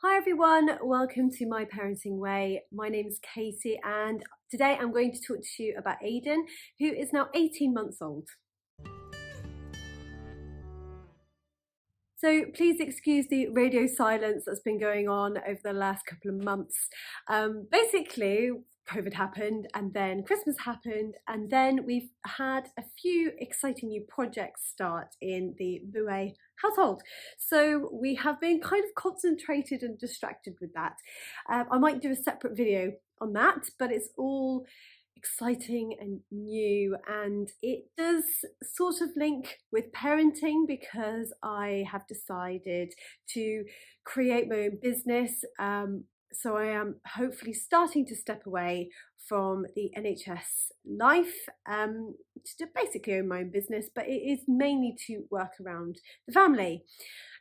Hi everyone, welcome to My Parenting Way. My name is Katie and today I'm going to talk to you about Aidan, who is now 18 months old. So please excuse the radio silence that's been going on over the last couple of months. Basically, COVID happened and then Christmas happened and then we've had a few exciting new projects start in the Bouet household. So we have been kind of concentrated and distracted with that. I might do a separate video on that, but it's all exciting and new, and it does sort of link with parenting because I have decided to create my own business. So I am hopefully starting to step away from the NHS life to basically own my own business, but it is mainly to work around the family.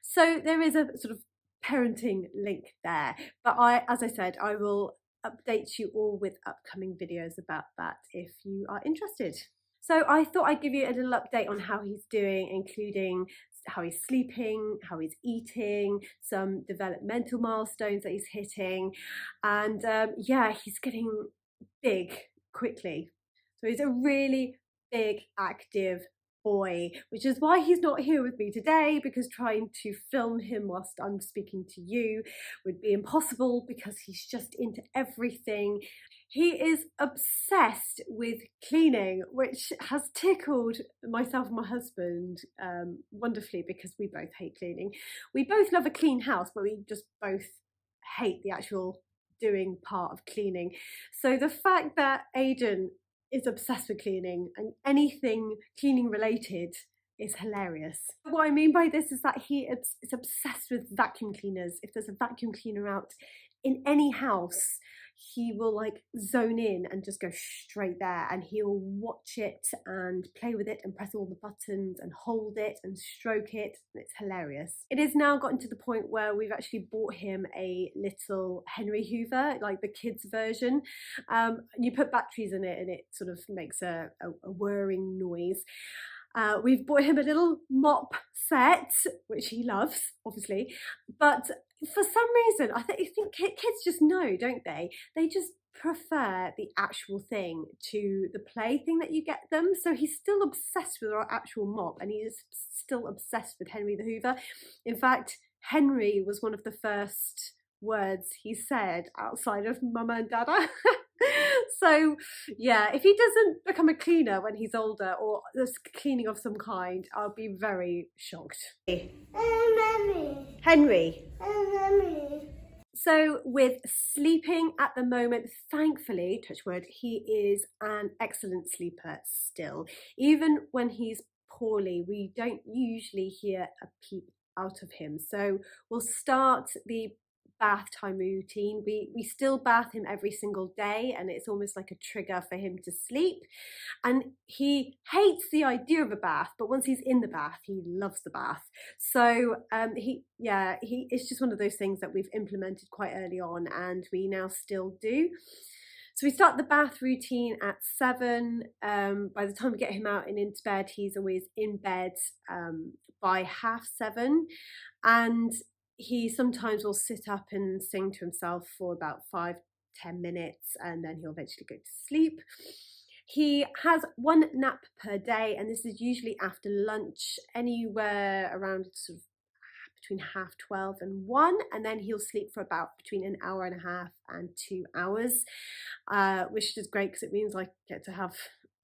So there is a sort of parenting link there, but as I said, I will update you all with upcoming videos about that if you are interested. So I thought I'd give you a little update on how he's doing, including how he's sleeping, how he's eating, some developmental milestones that he's hitting, and yeah, he's getting big quickly. So he's a really big, active boy, which is why he's not here with me today, because trying to film him whilst I'm speaking to you would be impossible because he's just into everything. He is obsessed with cleaning, which has tickled myself and my husband wonderfully because we both hate cleaning. We both love a clean house, but we just both hate the actual doing part of cleaning. So the fact that Aidan is obsessed with cleaning and anything cleaning related is hilarious. What I mean by this is that he is obsessed with vacuum cleaners. If there's a vacuum cleaner out in any house, he will like zone in and just go straight there, and he'll watch it and play with it and press all the buttons and hold it and stroke it. It's hilarious. It has now gotten to the point where we've actually bought him a little Henry Hoover, like the kids version. You put batteries in it and it sort of makes a whirring noise. We've bought him a little mop set, which he loves, obviously, but for some reason, I think kids just know, don't they? They just prefer the actual thing to the play thing that you get them. So he's still obsessed with our actual mop, and he is still obsessed with Henry the Hoover. In fact, Henry was one of the first words he said outside of Mama and Dada. So yeah, if he doesn't become a cleaner when he's older, or there's cleaning of some kind, I'll be very shocked. Henry. So with sleeping at the moment, thankfully, touch wood, he is an excellent sleeper still. Even when he's poorly, we don't usually hear a peep out of him. So we'll start the bath time routine. We still bath him every single day, and it's almost like a trigger for him to sleep. And he hates the idea of a bath, but once he's in the bath, he loves the bath. So it's just one of those things that we've implemented quite early on, and we now still do. So we start the bath routine at 7. By the time we get him out and into bed, he's always in bed by 7:30. And he sometimes will sit up and sing to himself for about 5-10 minutes, and then he'll eventually go to sleep. He has one nap per day, and this is usually after lunch, anywhere around sort of between 12:30 and 1, and then he'll sleep for about between an hour and a half and 2 hours, which is great because it means I get to have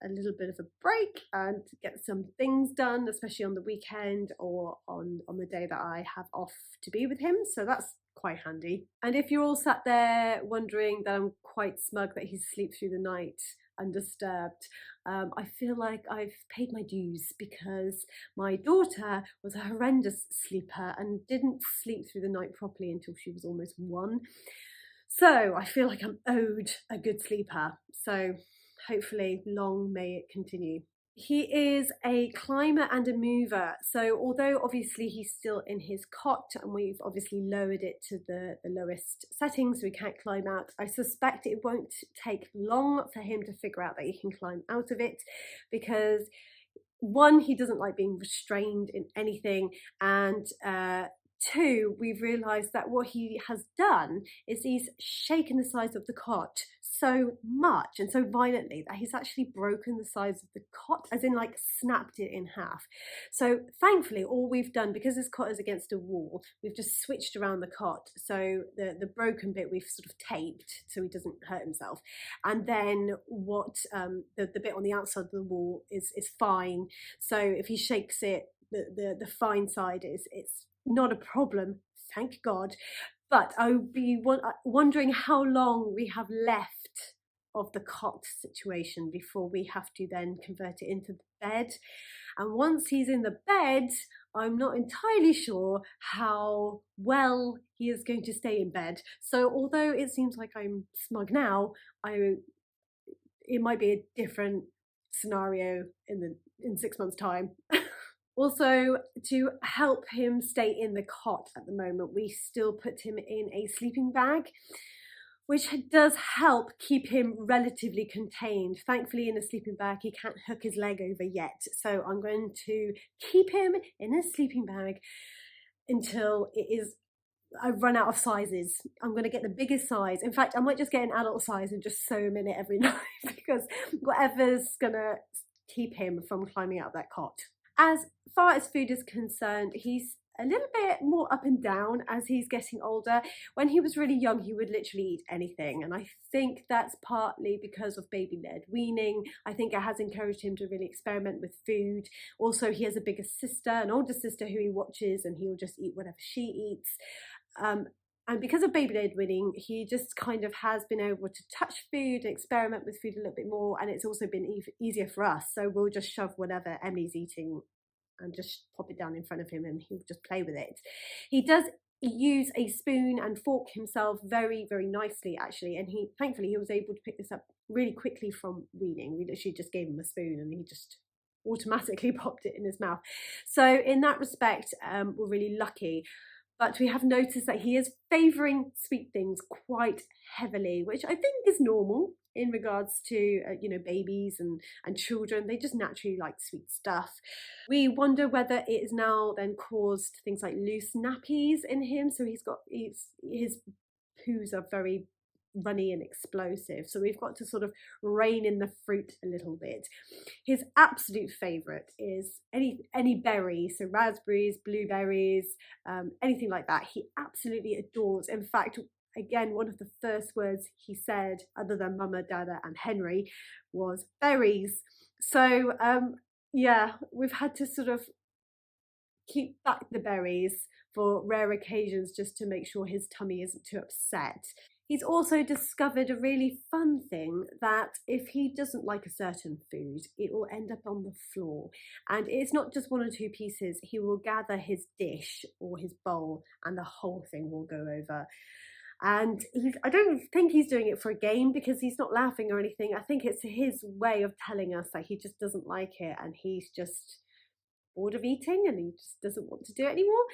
a little bit of a break and get some things done, especially on the weekend or on the day that I have off to be with him. So that's quite handy. And if you're all sat there wondering that I'm quite smug that he sleeps through the night undisturbed, I feel like I've paid my dues, because my daughter was a horrendous sleeper and didn't sleep through the night properly until she was almost 1. So I feel like I'm owed a good sleeper. So hopefully long may it continue. He is a climber and a mover. So although obviously he's still in his cot and we've obviously lowered it to the lowest settings so he can't climb out, I suspect it won't take long for him to figure out that he can climb out of it, because one, he doesn't like being restrained in anything, and 2, we've realised that what he has done is he's shaken the sides of the cot so much and so violently that he's actually broken the sides of the cot, as in like snapped it in half. So thankfully all we've done, because this cot is against a wall, we've just switched around the cot, so the broken bit we've sort of taped so he doesn't hurt himself, and then what the bit on the outside of the wall is fine. So if he shakes it, the fine side it's not a problem, thank God. But I would be wondering how long we have left of the cot situation before we have to then convert it into the bed. And once he's in the bed, I'm not entirely sure how well he is going to stay in bed. So although it seems like I'm smug now, it might be a different scenario in 6 months' time. Also, to help him stay in the cot at the moment, we still put him in a sleeping bag, which does help keep him relatively contained. Thankfully, in a sleeping bag, he can't hook his leg over yet. So I'm going to keep him in a sleeping bag until I've run out of sizes. I'm going to get the biggest size. In fact, I might just get an adult size and just sew him in it every night, because whatever's going to keep him from climbing out of that cot. As far as food is concerned, he's a little bit more up and down as he's getting older. When he was really young, he would literally eat anything, and I think that's partly because of baby-led weaning. I think it has encouraged him to really experiment with food. Also, he has a bigger sister, an older sister, who he watches, and he'll just eat whatever she eats. And because of baby-led weaning, he just kind of has been able to touch food and experiment with food a little bit more, and it's also been easier for us. So we'll just shove whatever Emily's eating and just pop it down in front of him, and he'll just play with it. He does use a spoon and fork himself very, very nicely, actually, and thankfully he was able to pick this up really quickly from weaning. We literally just gave him a spoon and he just automatically popped it in his mouth. So in that respect, we're really lucky. But we have noticed that he is favouring sweet things quite heavily, which I think is normal in regards to babies and children. They just naturally like sweet stuff. We wonder whether it is now then caused things like loose nappies in him. So his poos are very runny and explosive, so we've got to sort of rein in the fruit a little bit. His absolute favourite is any berry, so raspberries, blueberries, anything like that. He absolutely adores. In fact, again, one of the first words he said, other than mama, dada and Henry, was berries. So yeah, we've had to sort of keep back the berries for rare occasions just to make sure his tummy isn't too upset. He's also discovered a really fun thing, that if he doesn't like a certain food, it will end up on the floor. And it's not just 1 or 2 pieces. He will gather his dish or his bowl and the whole thing will go over. And I don't think he's doing it for a game, because he's not laughing or anything. I think it's his way of telling us that he just doesn't like it and he's just bored of eating and he just doesn't want to do it anymore.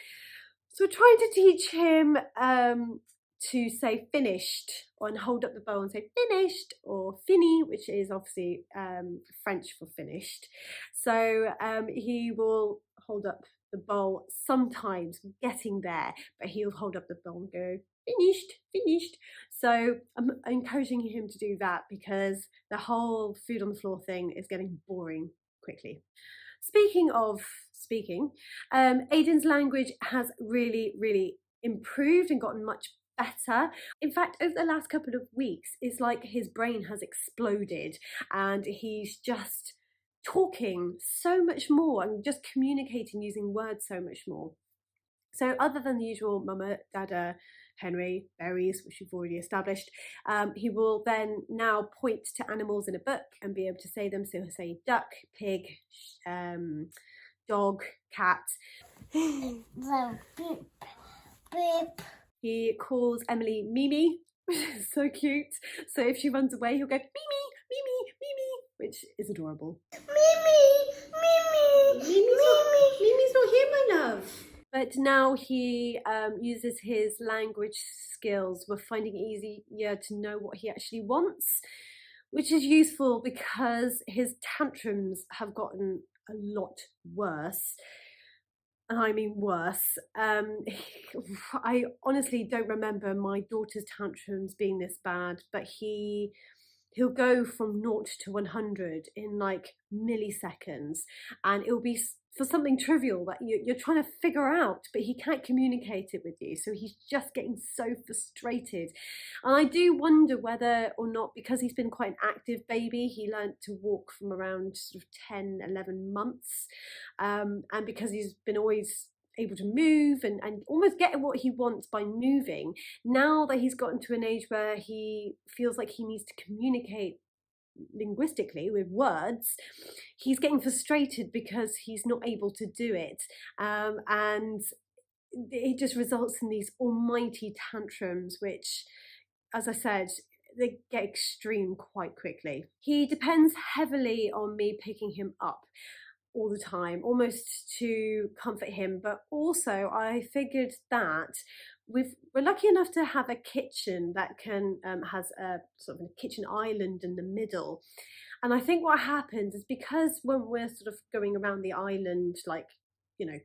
So we're trying to teach him to say finished, and hold up the bowl and say finished, or fini, which is obviously French for finished. So he will hold up the bowl sometimes, getting there, but he'll hold up the bowl and go finished, finished. So I'm encouraging him to do that, because the whole food on the floor thing is getting boring quickly. Speaking of speaking, Aidan's language has really, really improved and gotten much better. In fact, over the last couple of weeks, it's like his brain has exploded and he's just talking so much more and just communicating using words so much more. So other than the usual mama, dada, Henry, berries, which we've already established, he will then now point to animals in a book and be able to say them. So he'll say duck, pig, dog, cat. He calls Emily Mimi, which is so cute. So if she runs away, he'll go Mimi, Mimi, Mimi, which is adorable. Mimi, Mimi, Mimi's not here, my love. But now he uses his language skills. We're finding it easier to know what he actually wants, which is useful because his tantrums have gotten a lot worse. and I mean worse. I honestly don't remember my daughter's tantrums being this bad, but he'll go from 0 to 100 in like milliseconds, and it'll be for something trivial that you're trying to figure out, but he can't communicate it with you, so he's just getting so frustrated. And I do wonder whether or not, because he's been quite an active baby, he learned to walk from around sort of 10, 11 months, and because he's been always able to move and almost get what he wants by moving, now that he's gotten to an age where he feels like he needs to communicate linguistically with words, he's getting frustrated because he's not able to do it, and it just results in these almighty tantrums, which, as I said, they get extreme quite quickly. He depends heavily on me picking him up all the time, almost to comfort him, but also I figured that we're lucky enough to have a kitchen that can has a sort of a kitchen island in the middle. And I think what happens is, because when we're sort of going around the island, like,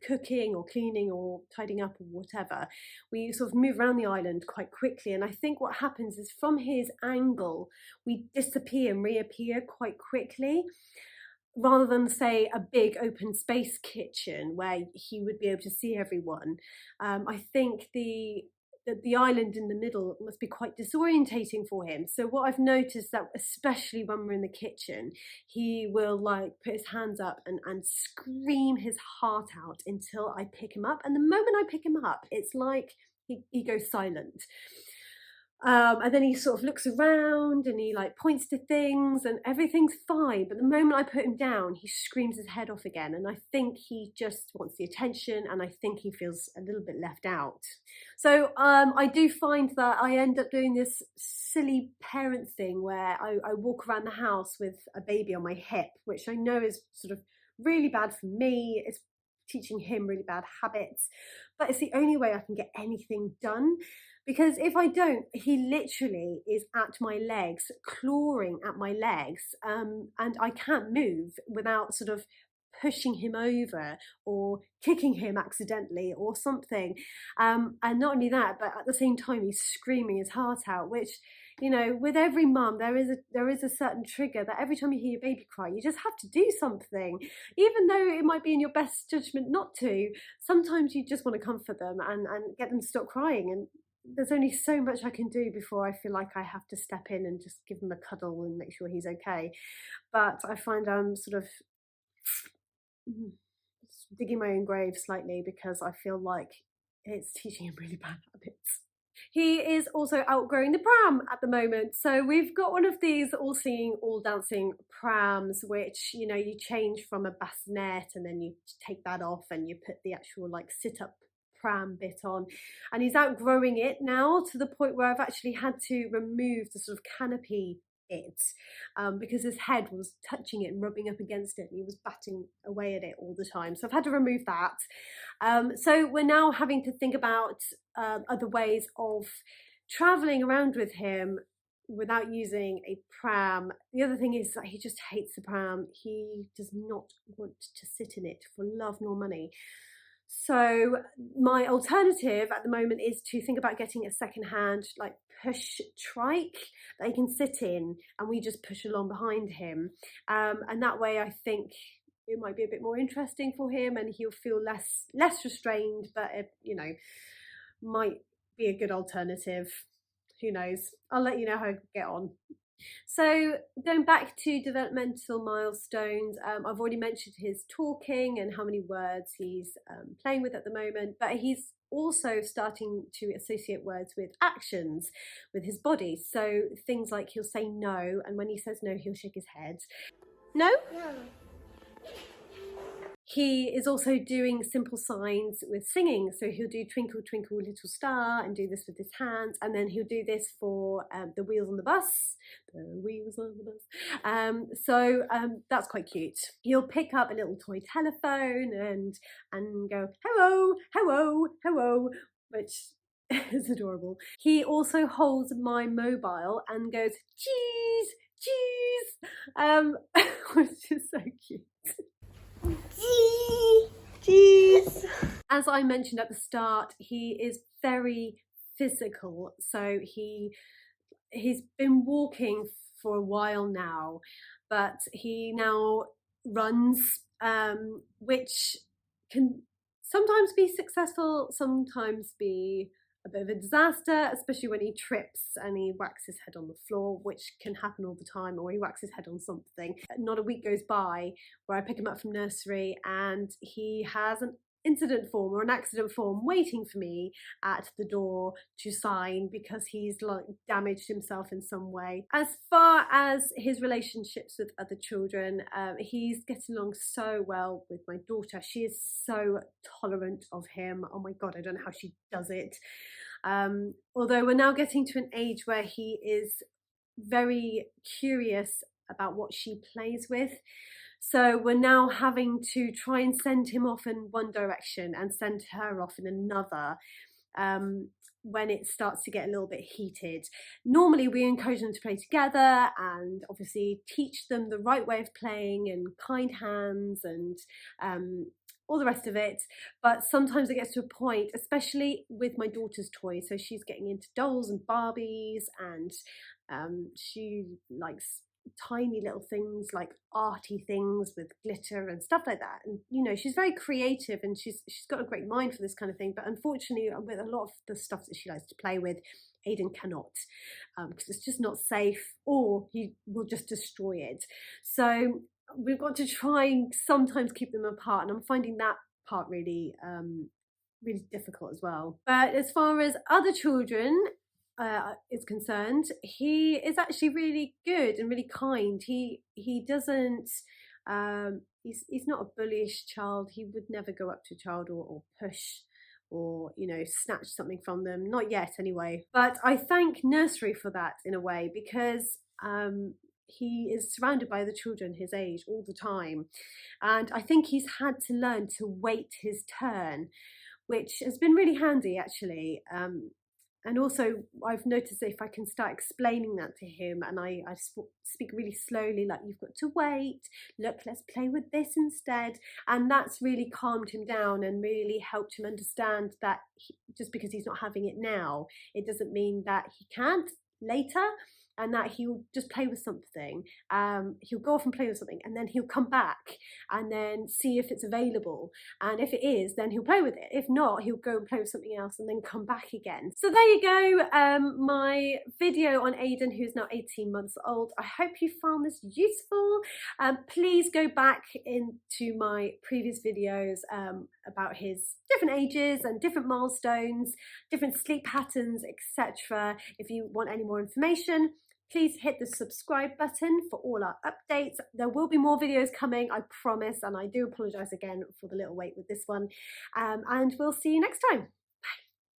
cooking or cleaning or tidying up or whatever, we sort of move around the island quite quickly. And I think what happens is, from his angle, we disappear and reappear quite quickly, rather than, say, a big open space kitchen where he would be able to see everyone. I think the island in the middle must be quite disorientating for him. So what I've noticed, that especially when we're in the kitchen, he will like put his hands up and scream his heart out until I pick him up. And the moment I pick him up, it's like he goes silent. And then he sort of looks around and he like points to things and everything's fine. But the moment I put him down, he screams his head off again. And I think he just wants the attention, and I think he feels a little bit left out. So I do find that I end up doing this silly parent thing where I walk around the house with a baby on my hip, which I know is sort of really bad for me. It's teaching him really bad habits, but it's the only way I can get anything done. Because if I don't, he literally is at my legs, clawing at my legs, and I can't move without sort of pushing him over or kicking him accidentally or something. And not only that, but at the same time, he's screaming his heart out, which, with every mum, there is a certain trigger that every time you hear your baby cry, you just have to do something. Even though it might be in your best judgment not to, sometimes you just want to comfort them and get them to stop crying. And there's only so much I can do before I feel like I have to step in and just give him a cuddle and make sure he's okay. But I find I'm sort of digging my own grave slightly, because I feel like it's teaching him really bad habits. He is also outgrowing the pram at the moment. So we've got one of these all singing, all dancing prams, which, you change from a bassinet and then you take that off and you put the actual like sit-up pram bit on. And he's outgrowing it now, to the point where I've actually had to remove the sort of canopy bit, because his head was touching it and rubbing up against it, and he was batting away at it all the time. So I've had to remove that. So we're now having to think about other ways of traveling around with him without using a pram. The other thing is that he just hates the pram. He does not want to sit in it for love nor money. So my alternative at the moment is to think about getting a second-hand like push trike that he can sit in, and we just push along behind him. And that way I think it might be a bit more interesting for him, and he'll feel less restrained, but it, might be a good alternative. Who knows? I'll let you know how I get on. So going back to developmental milestones, I've already mentioned his talking and how many words he's playing with at the moment, but he's also starting to associate words with actions with his body. So things like he'll say no, and when he says no, he'll shake his head. No? No. He is also doing simple signs with singing. So he'll do Twinkle, Twinkle, Little Star and do this with his hands. And then he'll do this for the wheels on the bus. The wheels on the bus. So that's quite cute. He'll pick up a little toy telephone and go, hello, hello, hello, which is adorable. He also holds my mobile and goes, cheese, cheese, which is so cute. Cheese! As I mentioned at the start, he is very physical, so he's been walking for a while now, but he now runs, which can sometimes be successful, sometimes be a bit of a disaster, especially when he trips and he whacks his head on the floor, which can happen all the time, or he whacks his head on something. Not a week goes by where I pick him up from nursery and he has an incident form or an accident form waiting for me at the door to sign because he's like damaged himself in some way. As far as his relationships with other children, he's getting along so well with my daughter. She is so tolerant of him. Oh my god, I don't know how she does it. Although we're now getting to an age where he is very curious about what she plays with. So we're now having to try and send him off in one direction and send her off in another when it starts to get a little bit heated. Normally we encourage them to play together and obviously teach them the right way of playing and kind hands and all the rest of it, but sometimes it gets to a point, especially with my daughter's toys, so she's getting into dolls and Barbies, and she likes tiny little things like arty things with glitter and stuff like that, and you know, she's very creative and she's got a great mind for this kind of thing, but unfortunately with a lot of the stuff that she likes to play with, Aidan cannot, because it's just not safe, or he will just destroy it. So we've got to try and sometimes keep them apart, and I'm finding that part really really difficult as well. But as far as other children is concerned, he is actually really good and really kind. He doesn't he's not a bullyish child. He would never go up to a child or push or, you know, snatch something from them, not yet anyway. But I thank nursery for that in a way, because he is surrounded by the children his age all the time, and I think he's had to learn to wait his turn, which has been really handy actually. And also I've noticed that if I can start explaining that to him, and I speak really slowly, like, you've got to wait, look, let's play with this instead, and that's really calmed him down and really helped him understand that just because he's not having it now, it doesn't mean that he can't later, and that he'll just play with something. He'll go off and play with something, and then he'll come back and then see if it's available, and if it is, then he'll play with it. If not, he'll go and play with something else and then come back again. So there you go, my video on Aidan, who's now 18 months old. I hope you found this useful. Please go back into my previous videos about his different ages and different milestones, different sleep patterns, etc. If you want any more information, please hit the subscribe button for all our updates. There will be more videos coming, I promise, and I do apologise again for the little wait with this one. And we'll see you next time.